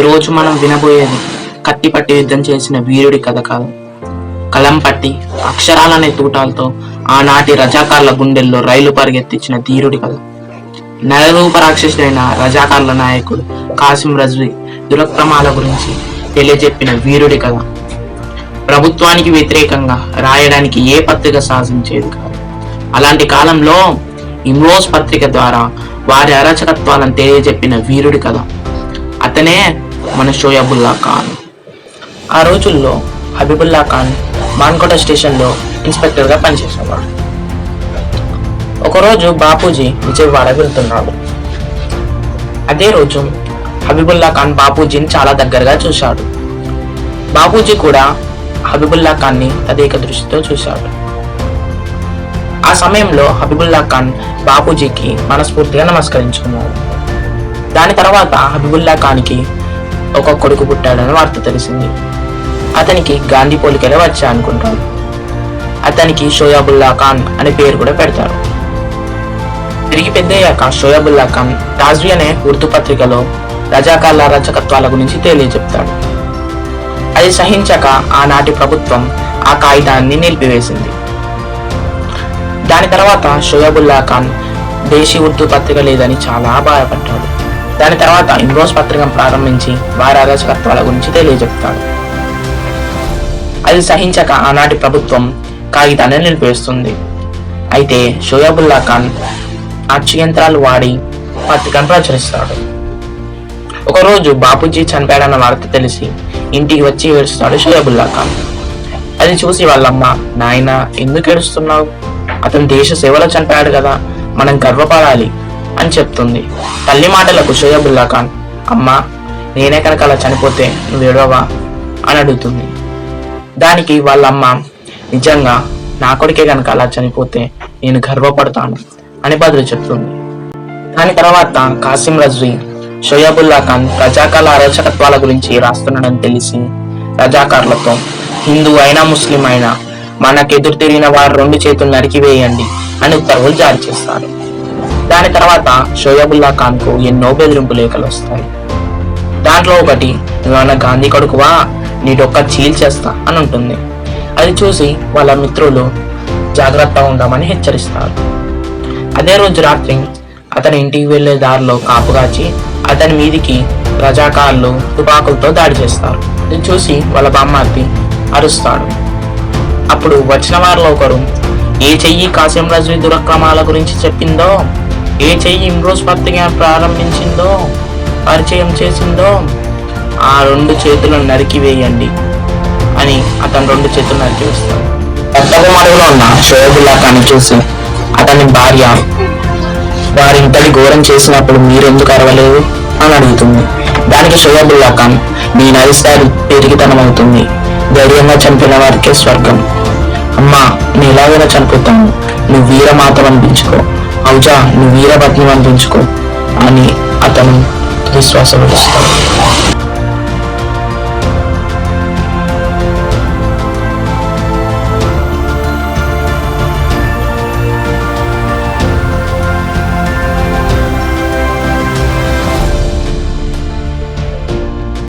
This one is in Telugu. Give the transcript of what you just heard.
ఈరోజు మనం వినబోయేది కత్తి పట్టి యుద్ధం చేసిన వీరుడి కథ కాదు, కలం పట్టి అక్షరాలనే తూటాలతో ఆనాటి రజాకార్ల గుండెల్లో రైలు పరిగెత్తించిన ధీరుడి కథ. నరరూప రాక్షసుడైన రజాకార్ల నాయకుడు కాసిం రజ్వీ దురక్రమాల గురించి తెలియజెప్పిన వీరుడి కథ. ప్రభుత్వానికి వ్యతిరేకంగా రాయడానికి ఏ పత్రిక సాధించేది కాదు. అలాంటి కాలంలో ఇమ్రోజ్ పత్రిక ద్వారా వారి అరాచకత్వాలను తెలియజెప్పిన వీరుడి కథ. అతనే మన షోయబుల్లా ఖాన్. ఆ రోజుల్లో హబీబుల్లా ఖాన్ మాన్కోట స్టేషన్లో ఇన్స్పెక్టర్గా పనిచేసేవాడు. ఒకరోజు బాపూజీ విజయవాడ వెళ్తున్నాడు. అదే రోజు హబీబుల్లా ఖాన్ బాపూజీని చాలా దగ్గరగా చూశాడు. బాపూజీ కూడా హబీబుల్లా ఖాన్ని తదేక దృష్టితో చూశాడు. ఆ సమయంలో హబీబుల్లా ఖాన్ బాపూజీకి మనస్ఫూర్తిగా నమస్కరించుకున్నాడు. దాని తర్వాత హబీబుల్లా ఖాన్కి ఒక కొడుకు పుట్టాడని వార్త తెలిసింది. అతనికి గాంధీ పోలికలే వచ్చా అనుకుంటాడు. అతనికి షోయబుల్లా ఖాన్ అనే పేరు కూడా పెడతారు. తిరిగి పెద్దయ్యాక షోయబుల్లా ఖాన్ తాజ్వీ అనే ఉర్దూ పత్రికలో రజాకార్ల అరాచకత్వాల గురించి తెలియజెప్తాడు. అది సహించక ఆనాటి ప్రభుత్వం ఆ కాగితాన్ని నిలిపివేసింది. దాని తర్వాత షోయబుల్లా ఖాన్ దేశీ ఉర్దూ పత్రిక లేదని చాలా బాధపడ్డాడు. దాని తర్వాత ఇమ్రోజ్ పత్రికను ప్రారంభించి వారి అరాచకత్వాల గురించి తెలియజెప్తాడు. అది సహించక ఆనాటి ప్రభుత్వం కాగితాన్ని నిలిపివేస్తుంది. అయితే షోయబుల్లా ఖాన్ అచ్చు యంత్రాలు వాడి పత్రికను ప్రచురిస్తాడు. ఒకరోజు బాపూజీ చనిపోయాడన్న వార్త తెలిసి ఇంటికి వచ్చి ఏడుస్తాడు షోయబుల్లా ఖాన్. అది చూసి వాళ్ళమ్మ, నాయన ఎందుకు ఏడుస్తున్నావు? అతను దేశ సేవలో చనిపోయాడు కదా, మనం గర్వపడాలి అని చెప్తుంది. తల్లి మాటలకు షోయబుల్లా ఖాన్, అమ్మా నేనే కనుక అలా చనిపోతే నువ్వు ఏడవవా అని అడుగుతుంది. దానికి వాళ్ళమ్మ, నిజంగా నా కొడుకే కనుక అలా చనిపోతే నేను గర్వపడతాను అని బదులు చెప్తుంది. దాని తర్వాత కాసిం రజ్వీ షోయబుల్లా ఖాన్ రజాకార్ల అరాచకత్వాల గురించి రాస్తున్నాడని తెలిసి రజాకార్లతో హిందూ అయినా ముస్లిం అయినా మనకెదురు తిరిగిన వారు 2 చేతులు నరికివేయండి అని ఉత్తర్వులు జారీ చేస్తారు. దాని తర్వాత షోయబుల్లా ఖాన్ కు ఎన్నో బెదిరింపు లేఖలు వస్తాయి. దాంట్లో ఒకటి, నువ్వన్న గాంధీ కొడుకువా, నీటొక్క చీల్చేస్తా అని ఉంటుంది. అది చూసి వాళ్ళ మిత్రులు జాగ్రత్తగా ఉండమని హెచ్చరిస్తారు. అదే రోజు రాత్రి అతని ఇంటికి వెళ్లే దారిలో కాపుగాచి అతని మీదికి రజాకార్లు తుపాకులతో దాడి చేస్తారు. ఇది చూసి వాళ్ళ బామ్మార్తి అరుస్తాడు. అప్పుడు వచ్చిన వారిలో ఒకరు, ఏ చెయ్యి కాసిం రజ్వీ దురక్రమాల గురించి చెప్పిందో, ఏ చెయ్యి ఇమ్రోజ్ పత్రిక ప్రారంభించిందో, పరిచయం చేసిందో ఆ 2 చేతులను నరికివేయండి అని అతను 2 చేతులు నరికివేస్తాడు. రక్తకుమారులో ఉన్న షోయబుల్లా ఖాన్ చూసి అతని భార్య, వారి ఇంతటి ఘోరం చేసినప్పుడు మీరెందుకు అరవలేదు అని అడుగుతుంది. దానికి షోయబుల్లా ఖాన్, నేను అరిస్తే పెరిగితనం అవుతుంది, ధైర్యంగా చంపిన వారికే స్వర్గం. అమ్మా నేను ఎలాగైనా చనిపోతాను, నువ్వు వీరమాతం అనిపించుకో, అవుజా నువ్వు వీరపత్ని అనిపించుకో అని అతను విశ్వాసం ఇస్తాడు.